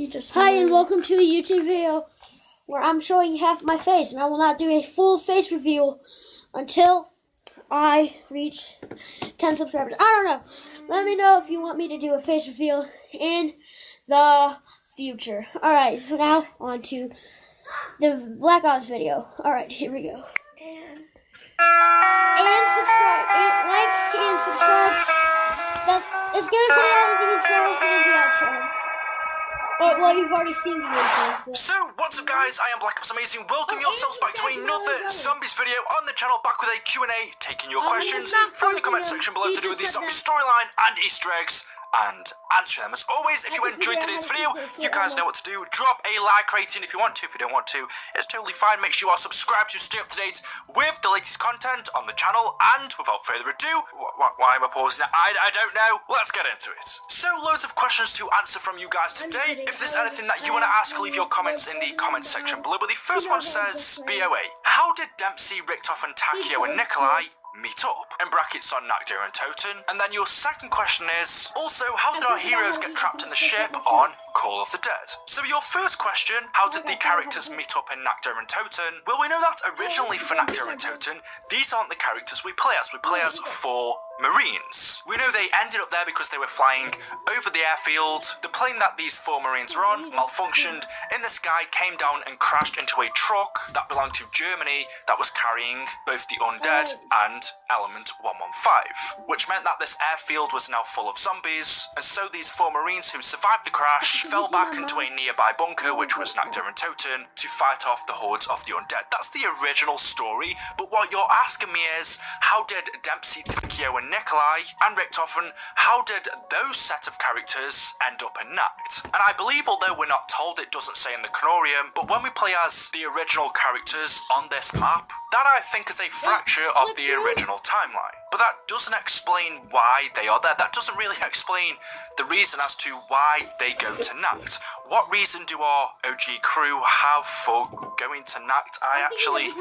Hi and welcome to a YouTube video where I'm showing half my face, and I will not do a full face reveal until I reach 10 subscribers. I don't know. Let me know if you want me to do a face reveal in the future. Alright, so now on to the Black Ops video. Alright, here we go. And subscribe. And like and subscribe. It's gonna say out of the intro and the outro. Well, you've already seen the intro. So, what's up guys, I am Black Ops Amazing. Welcome yourselves back to another Zombies video on the channel, back with a Q&A, taking your questions from the comment section below to do with the zombie storyline and Easter eggs, and answer them. As always, if you enjoyed today's video, you guys know what to do. Drop a like rating if you want to. If you don't want to, it's totally fine. Make sure you are subscribed to stay up to date with the latest content on the channel. And without further ado, why am I pausing? I don't know. Let's get into it. So, loads of questions to answer from you guys today. If there's anything that you want to ask, leave your comments in the comment section below. But the first one says, BOA, how did Dempsey, Richtof and Takeo and Nikolai meet up? In brackets on Nakdo and Toten. And then your second question is, also, how did our heroes get trapped in the ship on Call of the Dead? So your first question, how did the characters meet up in Nakdo and Toten? Well, we know that originally for Nakdo and Toten, these aren't the characters we play as. We play as 4 Marines. We know they ended up there because they were flying over the airfield. The plane that these 4 Marines were on malfunctioned in the sky, came down and crashed into a truck that belonged to Germany that was carrying both the undead and Element 115, which meant that this airfield was now full of zombies, and so these 4 Marines who survived the crash fell back into a nearby bunker, which was Nakdo and Toten, to fight off the hordes of the undead. That's the original story, but what you're asking me is, how did Dempsey, Takeo and Nikolai and Richtofen, how did those set of characters end up in Nacht? And I believe, although we're not told, it doesn't say in the Canorium, but when we play as the original characters on this map, that I think is a fracture of the original timeline. But that doesn't explain why they are there. That doesn't really explain the reason as to why they go to Nacht. What reason do our OG crew have for going to Nacht? I actually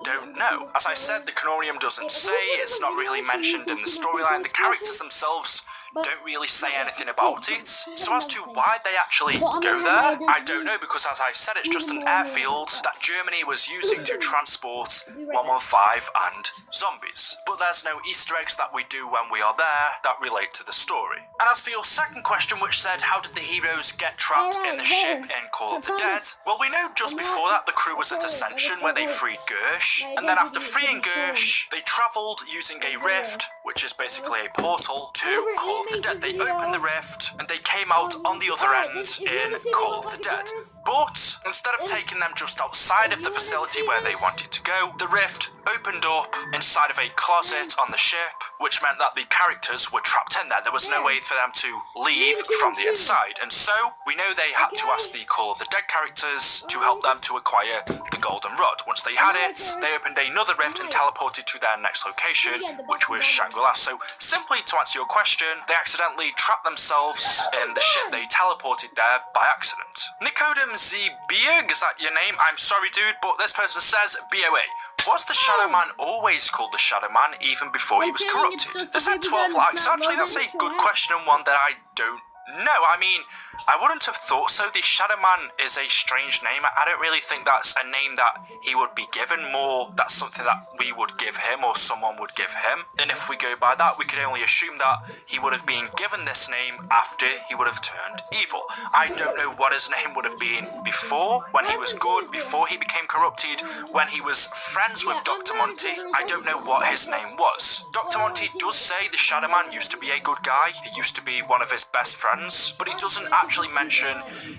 don't know. As I said, the Canorium doesn't say, it's not really mentioned in the storyline. The characters themselves don't really say anything about it. So as to why they actually go there, I don't know, because as I said, it's just an airfield that Germany was using to transport 115 and zombies. But there's no Easter eggs that we do when we are there that relate to the story. And as for your second question, which said, how did the heroes get trapped in the ship in Call of the Dead? Well, we know just before that the crew was at Ascension where they freed Gersh, and then after freeing Gersh, they travelled using a rift, which is basically a portal, to Call of the Dead. They opened the rift and they came out on the other end in Call of the Dead. But instead of taking them just outside of the facility where they wanted to go, the rift opened up inside of a closet on the ship, which meant that the characters were trapped in there. There was no way for them to leave from the inside, and so we know they had to ask the Call of the Dead characters to help them to acquire the Golden Rod. Once they had it, they opened another rift and teleported to their next location, which was Shangri-La. So simply to answer your question, they accidentally trapped themselves in the ship. They teleported there by accident. Nikodem Zbierg, is that your name? I'm sorry dude, but this person says BOA. Was the Shadow Man always called the Shadow Man even before he was corrupted? They said 12 likes. Actually, that's a good question and one that I don't know. I mean, I wouldn't have thought so. The Shadow Man is a strange name. I don't really think that's a name that he would be given. More, that's something that we would give him or someone would give him. And if we go by that, we could only assume that he would have been given this name after he would have turned evil. I don't know what his name would have been before, when he was good, before he became corrupted, when he was friends with Dr. Monty. I don't know what his name was. Dr. Monty does say the Shadow Man used to be a good guy. He used to be one of his best friends, but he doesn't actually mention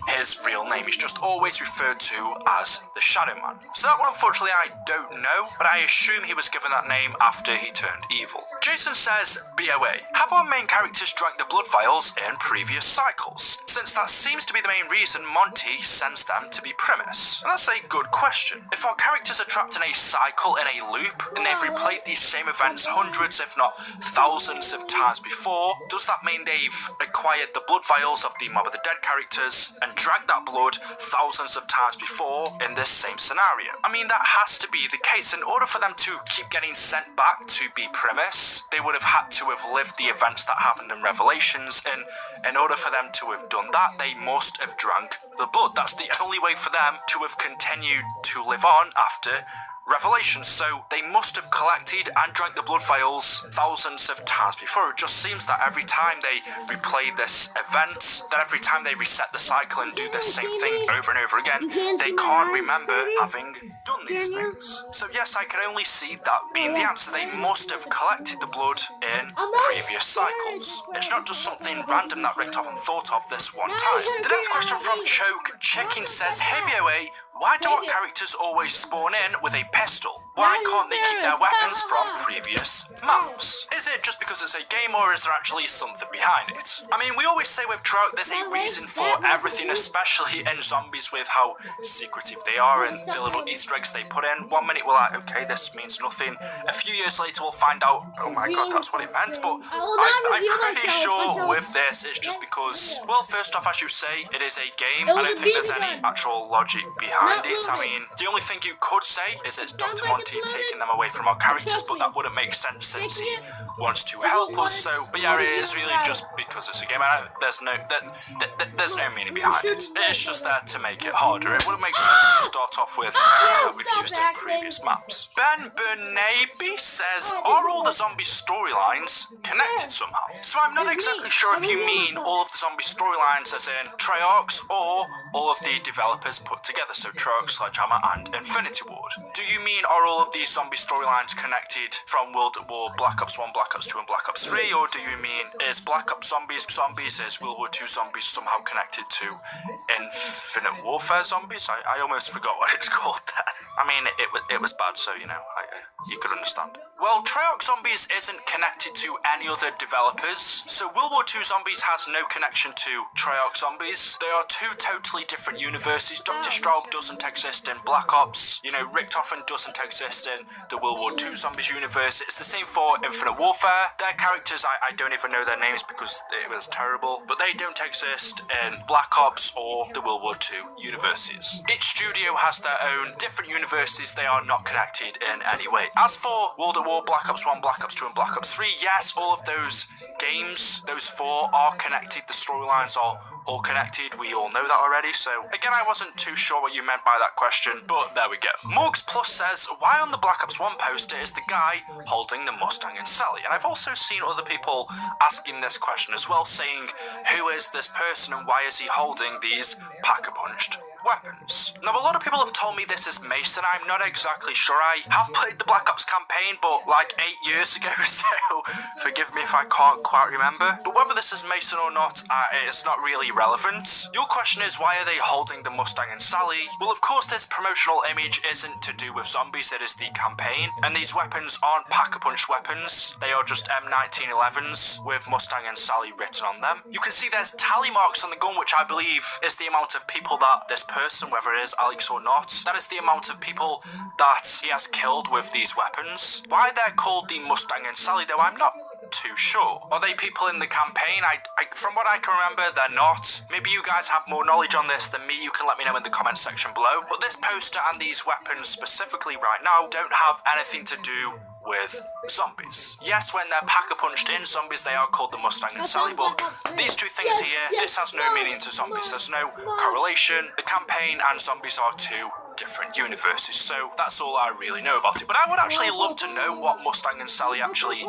his real name. He's just always referred to as the Shadow Man. So that one, unfortunately, I don't know, but I assume he was given that name after he turned evil. Jason says, BOA, have our main characters drank the blood vials in previous cycles? Since that seems to be the main reason Monty sends them to be Primus. And that's a good question. If our characters are trapped in a cycle, in a loop, and they've replayed these same events hundreds, if not thousands of times before, before, does that mean they've acquired the blood vials of the Mob of the Dead characters and drank that blood thousands of times before in this same scenario? I mean, that has to be the case. In order for them to keep getting sent back to be Primus, they would have had to have lived the events that happened in Revelations, and in order for them to have done that, they must have drank the blood. That's the only way for them to have continued to live on after Revelation. So they must have collected and drank the blood vials thousands of times before. It just seems that every time they replay this event, that every time they reset the cycle and do the same thing over and over again, they can't remember having done these things. So yes, I can only see that being the answer. They must have collected the blood in previous cycles. It's not just something random that Richtofen thought of this one time. The next question from Choke Checking says, "Hey BOA, why do our characters always spawn in with a pistol? Why can't they keep their weapons from previous maps? Is it just because it's a game, or is there actually something behind it?" I mean, we always say with Treyarch there's a reason for everything, especially in zombies, with how secretive they are and the little Easter eggs they put in. 1 minute we're like, okay, this means nothing. A few years later we'll find out, oh my god, that's what it meant. But I'm pretty sure with this it's just because, well, first off, as you say, it is a game. I don't think there's any actual logic behind it. I mean, the only thing you could say is it's Dr. Monty taking them away from our characters, but that wouldn't make sense since he wants to help us. So, but yeah, it is really just because it's a game. There's no meaning behind it. It's just there to make it harder. It wouldn't make sense to start off with things that we've used in previous maps. Ben Bernabe says, "Are all the zombie storylines connected somehow?" So I'm not exactly sure if you mean all of the zombie storylines as in Treyarch's, or all of the developers put together, so Treyarch, Sledgehammer and Infinity Ward. Do you mean, are all of these zombie storylines connected from World at War, Black Ops 1, Black Ops 2 and Black Ops 3, or do you mean, is Black Ops Zombies, is World War 2 Zombies somehow connected to Infinite Warfare Zombies? I almost forgot what it's called there. I mean, it was bad, so, you know, you could understand. Well, Treyarch Zombies isn't connected to any other developers, so World War 2 Zombies has no connection to Treyarch Zombies. They are two totally different universes. Dr. Straub doesn't exist in Black Ops, you know, Richtofen doesn't exist in the World War 2 Zombies universe. It's the same for Infinite Warfare. Their characters, I don't even know their names because it was terrible, but they don't exist in Black Ops or the World War 2 universes. Each studio has their own different universes. They are not connected in any way. As for World at War, Black Ops 1, Black Ops 2 and Black Ops 3, yes, all of those games, those four, are connected. The storylines are all connected. We all know that already. So again, I wasn't too sure what you meant by that question, but there we go. Morgs Plus says, "Why on the Black Ops 1 poster is the guy holding the Mustang and Sally?" And I've also seen other people asking this question as well, saying, who is this person and why is he holding these pack-a-punched weapons? Now, a lot of people have told me this is Mason. I'm not exactly sure. I have played the Black Ops campaign, but like 8 years ago, so forgive me if I can't quite remember. But whether this is Mason or not, it's not really relevant. Your question is, why are they holding the Mustang and Sally? Well, of course, this promotional image isn't to do with zombies, it is the campaign, and these weapons aren't pack-a-punch weapons. They are just M1911s with Mustang and Sally written on them. You can see there's tally marks on the gun, which I believe is the amount of people that this person, whether it is Alex or not, that is the amount of people that he has killed with these weapons. Why they're called the Mustang and Sally, though, I'm not too sure. Are they people in the campaign? From what I can remember, they're not. Maybe you guys have more knowledge on this than me. You can let me know in the comment section below. But this poster and these weapons specifically right now don't have anything to do with zombies. Yes, when they're pack-a-punched in zombies, they are called the Mustang and Sally, but these two things here, this has no meaning to zombies. There's no correlation. The campaign and zombies are two different universes, so that's all I really know about it. But I would actually love to know what Mustang and Sally actually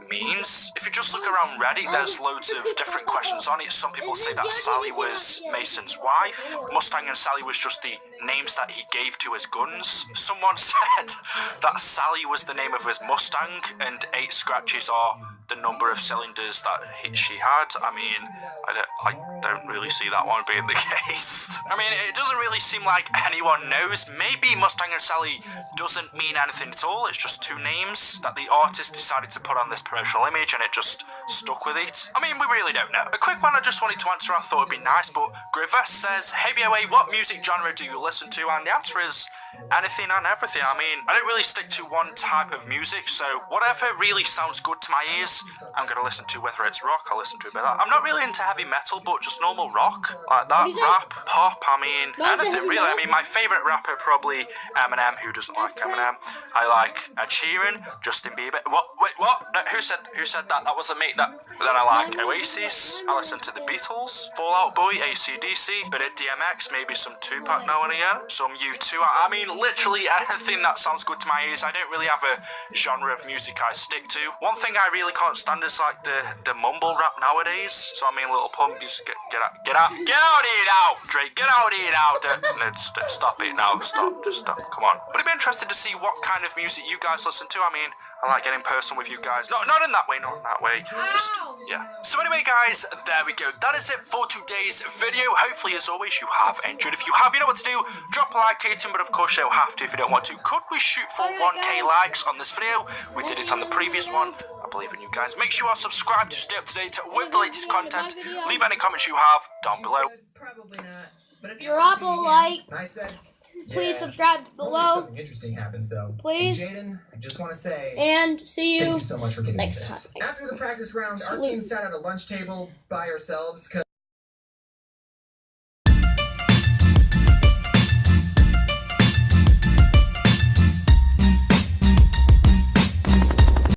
means. If you just look around Reddit, there's loads of different questions on it. Some people say that Sally was Mason's wife. Mustang and Sally was just the names that he gave to his guns. Someone said that Sally was the name of his Mustang and 8 scratches are the number of cylinders that she had. I mean, I don't really see that one being the case. I mean, it doesn't really seem like anyone knows. Maybe Mustang and Sally doesn't mean anything at all. It's just two names that the artist decided to put on this promotional image and it just stuck with it. I mean, we really don't know. A quick one I just wanted to answer, I thought it'd be nice, but Grives says, "Hey BOA, what music genre do you listen to?" And the answer is anything and everything. I mean, I don't really stick to one type of music, so whatever really sounds good to my ears, I'm gonna listen to. Whether it's rock, I'll listen to a bit of that. I'm not really into heavy metal, but just normal rock, like that. Rap, pop, I mean, anything really. I mean, my favourite rapper probably Eminem. Who doesn't like Eminem? I like Ed Sheeran, Justin Bieber. What? Wait, what? No, who said that? That wasn't me. But then I like Oasis. I listen to the Beatles, Fall Out Boy, AC/DC, bit of DMX, maybe some Tupac now and again, some U2. I mean, literally anything that sounds good to my ears. I don't really have a genre of music I stick to. One thing I really can't stand is like the mumble rap nowadays. So I mean, Little Pump, you just get out of here now, Drake, get out of here now. No, stop it now, just stop, come on. But I'd be interested to see what kind of music you guys listen to. I mean, I like getting personal with you guys. Not in that way, not in that way. Just, yeah. So anyway, guys, there we go. That is it for today's video. Hopefully, as always, you have enjoyed. If you have, you know what to do. Drop a like, Katie, but of course, you don't have to if you don't want to. Could we shoot for 1K likes on this video? We did it on the previous one. I believe in you guys. Make sure you are subscribed to stay up to date with the latest content. Leave any comments you have down below. Probably not. Drop a like. I said, Please subscribe below. Something interesting happens though. Please. Jaden, I just want to say And see thank you you so much for getting next this. time. After the practice round, our team sat at a lunch table by ourselves.